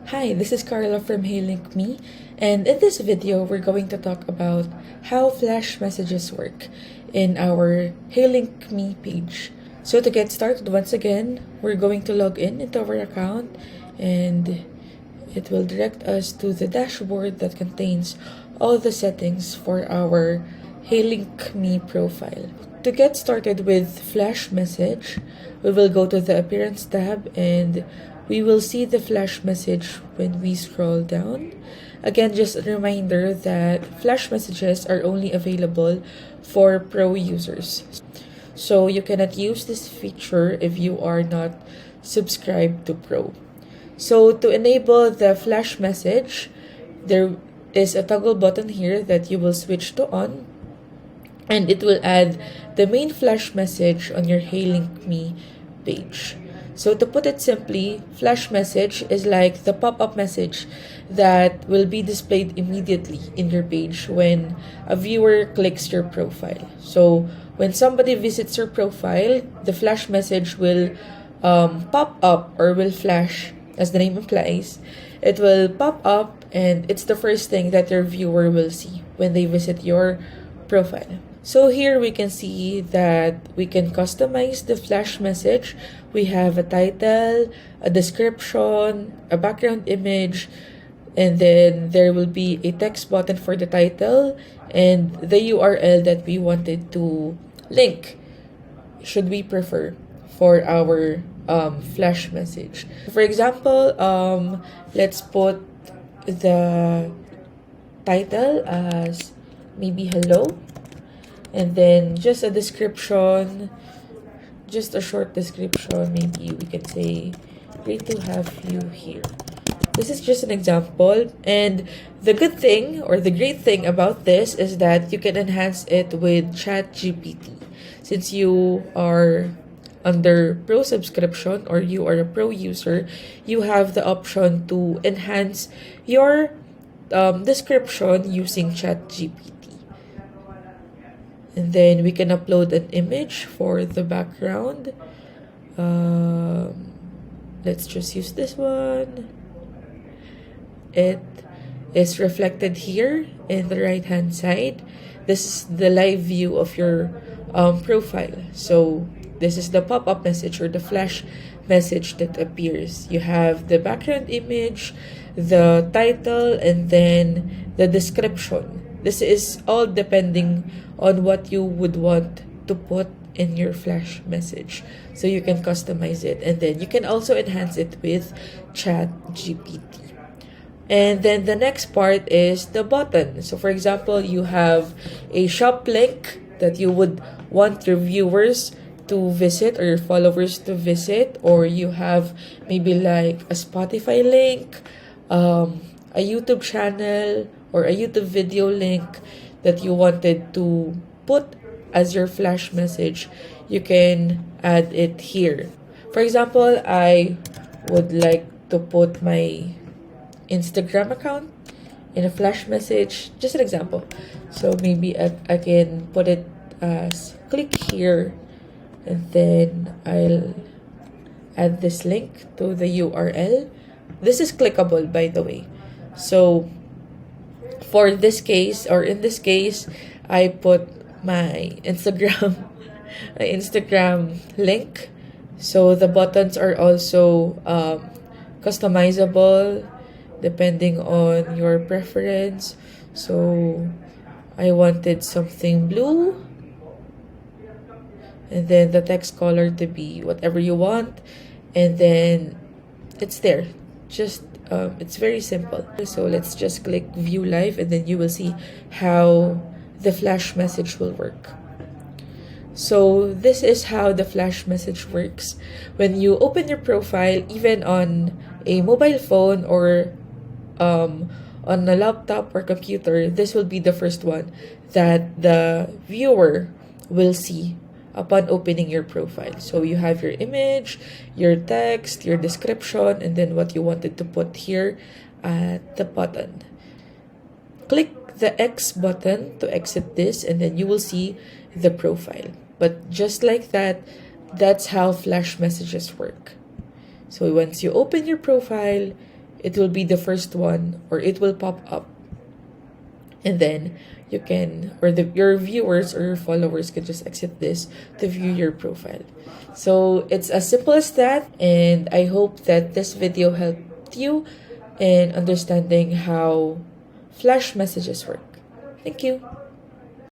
Hi, this is Carla from HeyLink Me, and in this video, we're going to talk about how Flash messages work in our HeyLink Me page. So to get started, once again, we're going to log in into our account, and it will direct us to the dashboard that contains all the settings for our HeyLink Me profile. To get started with Flash Message, we will go to the Appearance tab and we will see the Flash message when we scroll down. Again, just a reminder that Flash messages are only available for Pro users. So you cannot use this feature if you are not subscribed to Pro. So to enable the Flash message, there is a toggle button here that you will switch to on, and it will add the main Flash message on your HeyLink Me page. So to put it simply, Flash message is like the pop-up message that will be displayed immediately in your page when a viewer clicks your profile. So when somebody visits your profile, the Flash message will pop up or will flash, as the name implies. It will pop up and it's the first thing that your viewer will see when they visit your profile. So here we can see that we can customize the Flash message. We have a title, a description, a background image, and then there will be a text button for the title and the URL that we wanted to link, should we prefer, for our Flash message. For example, let's put the title as maybe hello, and then just a description, just a short description. Maybe we can say, great to have you here. This is just an example, and the good thing or the great thing about this is that you can enhance it with ChatGPT. Since you are under Pro subscription or you are a Pro user, you have the option to enhance your description using ChatGPT. And then we can upload an image for the background. Let's just use this one. It is reflected here in the right hand side. This is the live view of your profile. So this is the pop-up message or the Flash message that appears. You have the background image, the title, and then the description. This is all depending on what you would want to put in your Flash message. So you can customize it, and then you can also enhance it with ChatGPT. And then the next part is the button. So for example, you have a shop link that you would want your viewers to visit or your followers to visit, or you have maybe like a Spotify link, a YouTube channel, or a YouTube video link that you wanted to put as your Flash message. You can add it here. For example, I would like to put my Instagram account in a Flash message, just an example. So maybe I can put it as click here, and then I'll add this link to the URL. This is clickable, by the way. So for this case, or in this case, I put my Instagram my Instagram link. So the buttons are also customizable depending on your preference. So I wanted something blue, and then the text color to be whatever you want, and then it's there. Just it's very simple. So let's just click view live, and then you will see how the Flash message will work. So this is how the Flash message works. When you open your profile, even on a mobile phone or on a laptop or computer, this will be the first one that the viewer will see upon opening your profile. So you have your image, your text, your description, and then what you wanted to put here at the button. Click the X button to exit this, and then you will see the profile. But just like that, that's how Flash messages work. So once you open your profile, it will be the first one, or it will pop up, and then you can, or your viewers or your followers can just exit this to view your profile. So it's as simple as that, and I hope that this video helped you in understanding how flash messages work. Thank you.